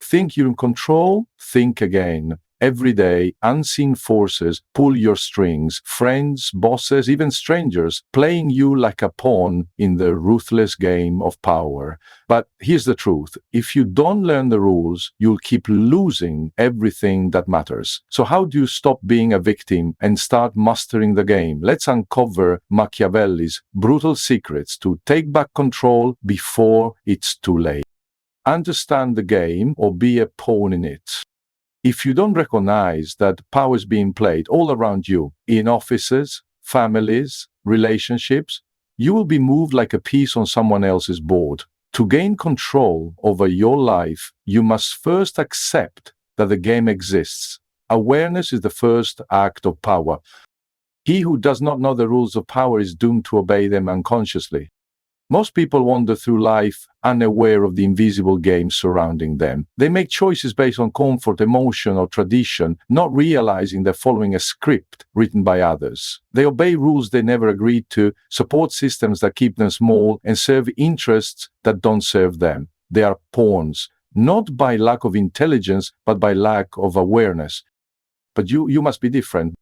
Think you're in control? Think again. Every day, unseen forces pull your strings, friends, bosses, even strangers, playing you like a pawn in the ruthless game of power. But here's the truth. If you don't learn the rules, you'll keep losing everything that matters. So how do you stop being a victim and start mastering the game? Let's uncover Machiavelli's brutal secrets to take back control before it's too late. Understand the game or be a pawn in it. If you don't recognize that power is being played all around you, in offices, families, relationships, you will be moved like a piece on someone else's board. To gain control over your life, you must first accept that the game exists. Awareness is the first act of power. He who does not know the rules of power is doomed to obey them unconsciously. Most people wander through life unaware of the invisible game surrounding them. They make choices based on comfort, emotion, or tradition, not realizing they're following a script written by others. They obey rules they never agreed to, support systems that keep them small, and serve interests that don't serve them. They are pawns, not by lack of intelligence, but by lack of awareness. But you must be different.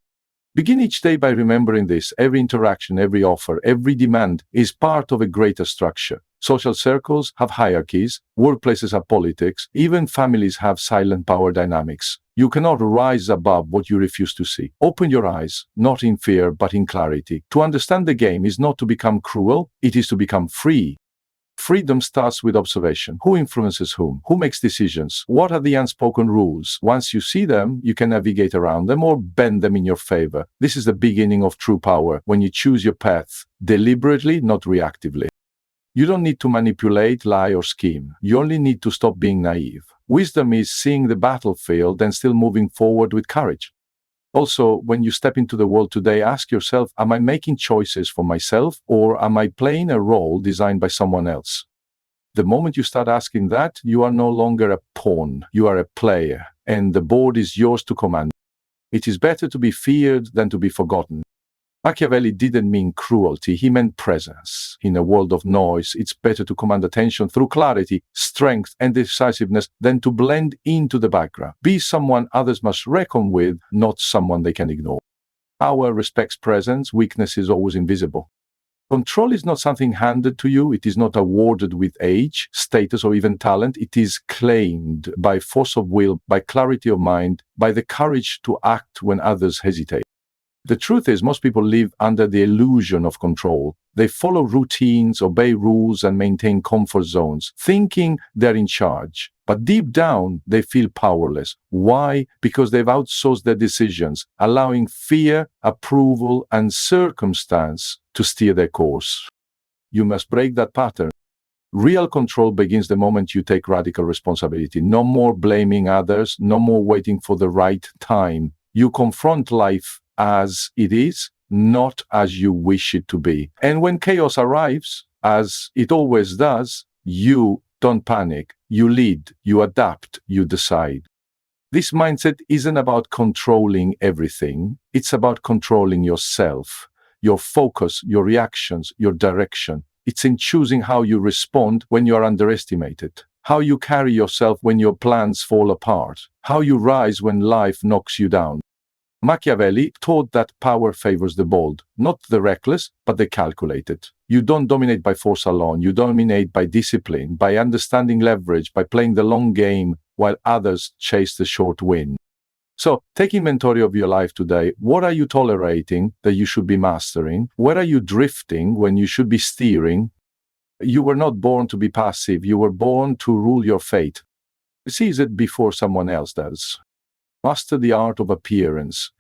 Begin each day by remembering this. Every interaction, every offer, every demand is part of a greater structure. Social circles have hierarchies, workplaces have politics, even families have silent power dynamics. You cannot rise above what you refuse to see. Open your eyes, not in fear, but in clarity. To understand the game is not to become cruel, it is to become free. Freedom starts with observation. Who influences whom? Who makes decisions? What are the unspoken rules? Once you see them, you can navigate around them or bend them in your favor. This is the beginning of true power, when you choose your path, deliberately, not reactively. You don't need to manipulate, lie, or scheme. You only need to stop being naive. Wisdom is seeing the battlefield and still moving forward with courage. Also, when you step into the world today, ask yourself, am I making choices for myself or am I playing a role designed by someone else? The moment you start asking that, you are no longer a pawn, you are a player, and the board is yours to command. It is better to be feared than to be forgotten. Machiavelli didn't mean cruelty, he meant presence. In a world of noise, it's better to command attention through clarity, strength, and decisiveness than to blend into the background. Be someone others must reckon with, not someone they can ignore. Power respects presence, weakness is always invisible. Control is not something handed to you, it is not awarded with age, status, or even talent. It is claimed by force of will, by clarity of mind, by the courage to act when others hesitate. The truth is, most people live under the illusion of control. They follow routines, obey rules, and maintain comfort zones, thinking they're in charge. But deep down, they feel powerless. Why? Because they've outsourced their decisions, allowing fear, approval, and circumstance to steer their course. You must break that pattern. Real control begins the moment you take radical responsibility. No more blaming others, no more waiting for the right time. You confront life as it is, not as you wish it to be. And when chaos arrives, as it always does, you don't panic. You lead, you adapt, you decide. This mindset isn't about controlling everything. It's about controlling yourself, your focus, your reactions, your direction. It's in choosing how you respond when you are underestimated, how you carry yourself when your plans fall apart, how you rise when life knocks you down. Machiavelli taught that power favors the bold, not the reckless, but the calculated. You don't dominate by force alone. You dominate by discipline, by understanding leverage, by playing the long game while others chase the short win. So, take inventory of your life today. What are you tolerating that you should be mastering? Where are you drifting when you should be steering? You were not born to be passive. You were born to rule your fate. Seize it before someone else does. Master the art of appearance.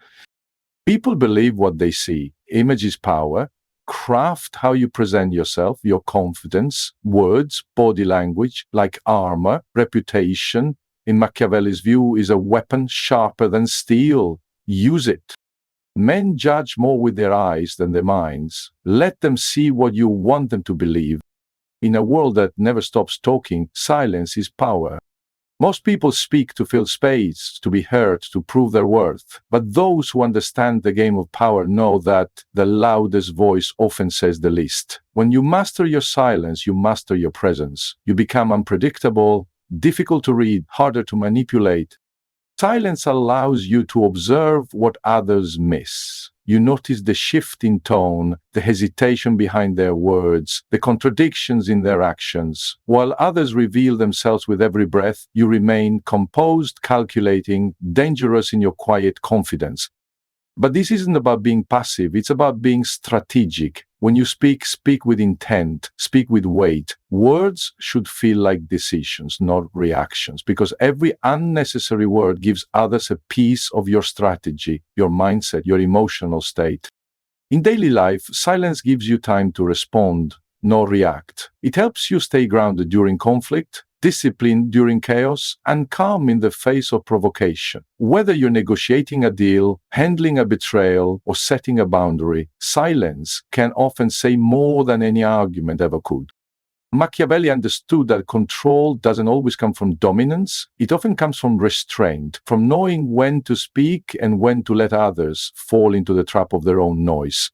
People believe what they see. Image is power. Craft how you present yourself, your confidence, words, body language, like armor, reputation. In Machiavelli's view, is a weapon sharper than steel. Use it. Men judge more with their eyes than their minds. Let them see what you want them to believe. In a world that never stops talking, silence is power. Most people speak to fill space, to be heard, to prove their worth. But those who understand the game of power know that the loudest voice often says the least. When you master your silence, you master your presence. You become unpredictable, difficult to read, harder to manipulate. Silence allows you to observe what others miss. You notice the shift in tone, the hesitation behind their words, the contradictions in their actions. While others reveal themselves with every breath, you remain composed, calculating, dangerous in your quiet confidence. But this isn't about being passive, it's about being strategic. When you speak, speak with intent, speak with weight. Words should feel like decisions, not reactions, because every unnecessary word gives others a piece of your strategy, your mindset, your emotional state. In daily life, silence gives you time to respond, not react. It helps you stay grounded during conflict, disciplined during chaos, and calm in the face of provocation. Whether you're negotiating a deal, handling a betrayal, or setting a boundary, silence can often say more than any argument ever could. Machiavelli understood that control doesn't always come from dominance. It often comes from restraint, from knowing when to speak and when to let others fall into the trap of their own noise.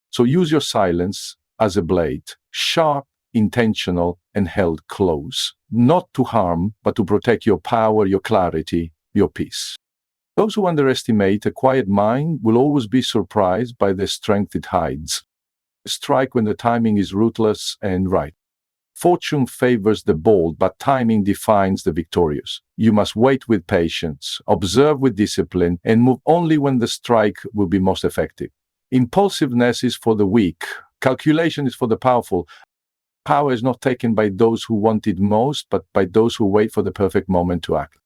So use your silence as a blade, sharp, intentional, and held close, not to harm, but to protect your power, your clarity, your peace. Those who underestimate a quiet mind will always be surprised by the strength it hides. Strike when the timing is ruthless and right. Fortune favors the bold, but timing defines the victorious. You must wait with patience, observe with discipline, and move only when the strike will be most effective. Impulsiveness is for the weak. Calculation is for the powerful. Power is not taken by those who want it most, but by those who wait for the perfect moment to act.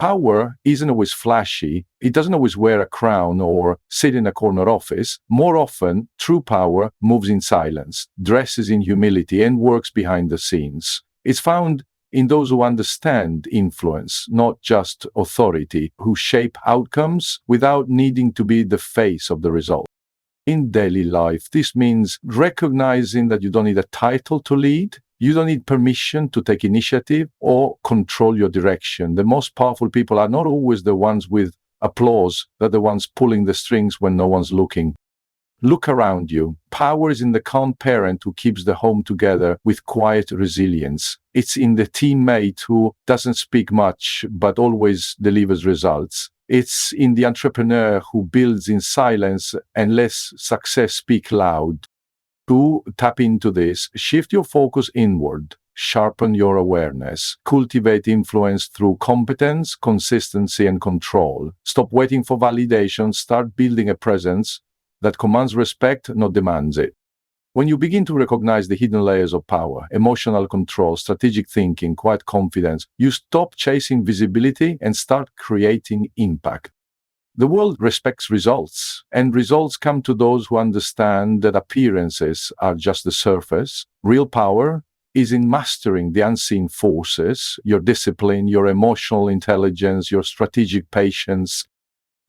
Power isn't always flashy. It doesn't always wear a crown or sit in a corner office. More often, true power moves in silence, dresses in humility, and works behind the scenes. It's found in those who understand influence, not just authority, who shape outcomes without needing to be the face of the result. In daily life, this means recognizing that you don't need a title to lead. You don't need permission to take initiative or control your direction. The most powerful people are not always the ones with applause. They're the ones pulling the strings when no one's looking. Look around you. Power is in the calm parent who keeps the home together with quiet resilience. It's in the teammate who doesn't speak much but always delivers results. It's in the entrepreneur who builds in silence and lets success speak loud. To tap into this, shift your focus inward, sharpen your awareness, cultivate influence through competence, consistency, and control. Stop waiting for validation, start building a presence that commands respect, not demands it. When you begin to recognize the hidden layers of power, emotional control, strategic thinking, quiet confidence, you stop chasing visibility and start creating impact. The world respects results, and results come to those who understand that appearances are just the surface. Real power is in mastering the unseen forces, your discipline, your emotional intelligence, your strategic patience.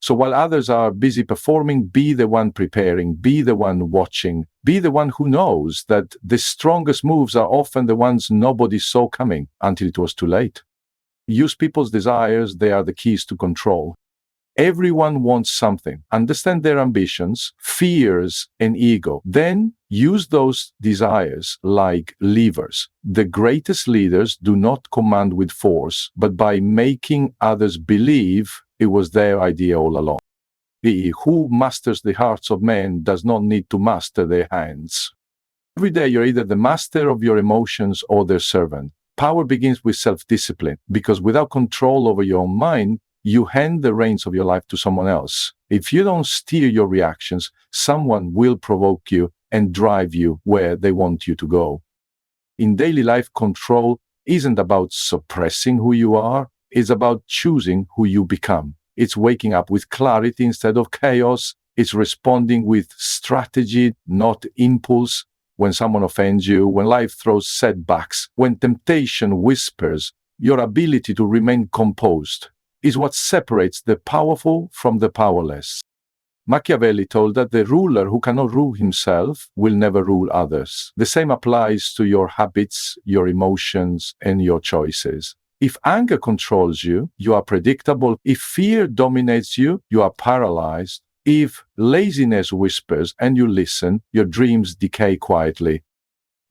So while others are busy performing, be the one preparing, be the one watching, be the one who knows that the strongest moves are often the ones nobody saw coming until it was too late. Use people's desires, they are the keys to control. Everyone wants something. Understand their ambitions, fears, and ego. Then use those desires like levers. The greatest leaders do not command with force, but by making others believe it was their idea all along. He who masters the hearts of men does not need to master their hands. Every day you're either the master of your emotions or their servant. Power begins with self-discipline, because without control over your own mind, you hand the reins of your life to someone else. If you don't steer your reactions, someone will provoke you and drive you where they want you to go. In daily life, control isn't about suppressing who you are, it's about choosing who you become. It's waking up with clarity instead of chaos. It's responding with strategy, not impulse. When someone offends you, when life throws setbacks, when temptation whispers, your ability to remain composed is what separates the powerful from the powerless. Machiavelli told that the ruler who cannot rule himself will never rule others. The same applies to your habits, your emotions, and your choices. If anger controls you, you are predictable. If fear dominates you, you are paralyzed. If laziness whispers and you listen, your dreams decay quietly.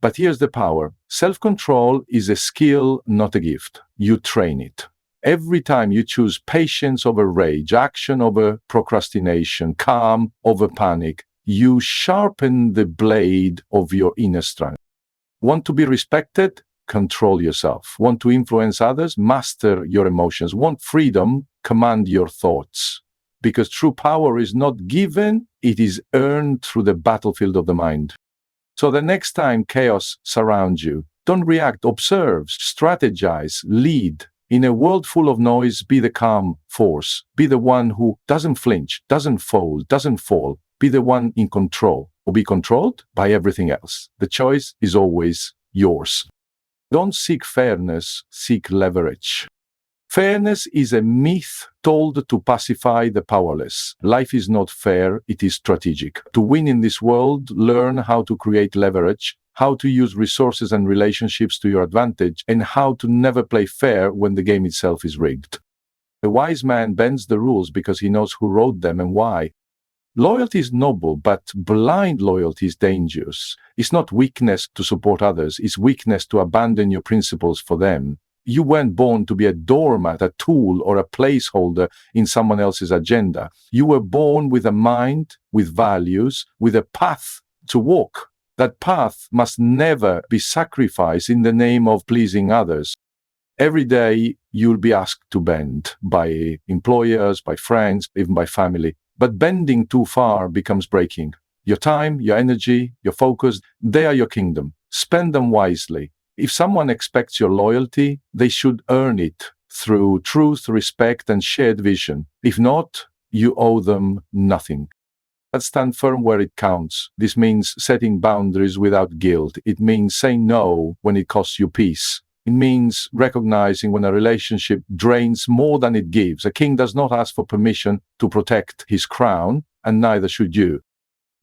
But here's the power. Self-control is a skill, not a gift. You train it. Every time you choose patience over rage, action over procrastination, calm over panic, you sharpen the blade of your inner strength. Want to be respected? Control yourself. Want to influence others? Master your emotions. Want freedom? Command your thoughts. Because true power is not given, it is earned through the battlefield of the mind. So the next time chaos surrounds you, don't react, observe, strategize, lead. In a world full of noise, be the calm force. Be the one who doesn't flinch, doesn't fold, doesn't fall. Be the one in control, or be controlled by everything else. The choice is always yours. Don't seek fairness, seek leverage. Fairness is a myth told to pacify the powerless. Life is not fair, it is strategic. To win in this world, learn how to create leverage, how to use resources and relationships to your advantage, and how to never play fair when the game itself is rigged. A wise man bends the rules because he knows who wrote them and why. Loyalty is noble, but blind loyalty is dangerous. It's not weakness to support others, it's weakness to abandon your principles for them. You weren't born to be a doormat, a tool, or a placeholder in someone else's agenda. You were born with a mind, with values, with a path to walk. That path must never be sacrificed in the name of pleasing others. Every day you'll be asked to bend by employers, by friends, even by family. But bending too far becomes breaking. Your time, your energy, your focus, they are your kingdom. Spend them wisely. If someone expects your loyalty, they should earn it through truth, respect, and shared vision. If not, you owe them nothing. But stand firm where it counts. This means setting boundaries without guilt. It means saying no when it costs you peace. It means recognizing when a relationship drains more than it gives. A king does not ask for permission to protect his crown, and neither should you.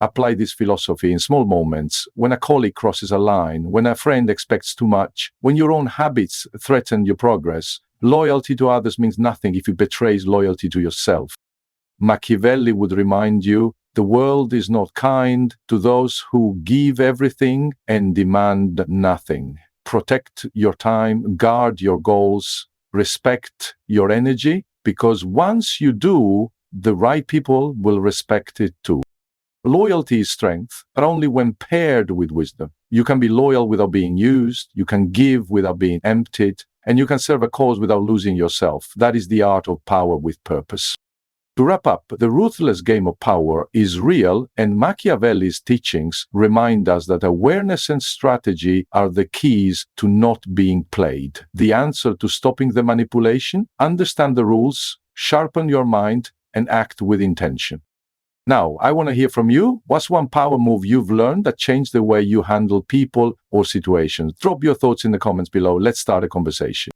Apply this philosophy in small moments, when a colleague crosses a line, when a friend expects too much, when your own habits threaten your progress. Loyalty to others means nothing if it betrays loyalty to yourself. Machiavelli would remind you, the world is not kind to those who give everything and demand nothing. Protect your time, guard your goals, respect your energy, because once you do, the right people will respect it too. Loyalty is strength, but only when paired with wisdom. You can be loyal without being used, you can give without being emptied, and you can serve a cause without losing yourself. That is the art of power with purpose. To wrap up, the ruthless game of power is real, and Machiavelli's teachings remind us that awareness and strategy are the keys to not being played. The answer to stopping the manipulation: understand the rules, sharpen your mind, and act with intention. Now, I want to hear from you. What's one power move you've learned that changed the way you handle people or situations? Drop your thoughts in the comments below. Let's start a conversation.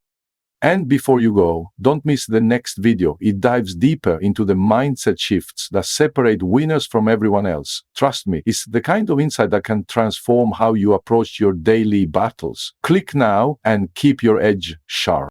And before you go, don't miss the next video. It dives deeper into the mindset shifts that separate winners from everyone else. Trust me, it's the kind of insight that can transform how you approach your daily battles. Click now and keep your edge sharp.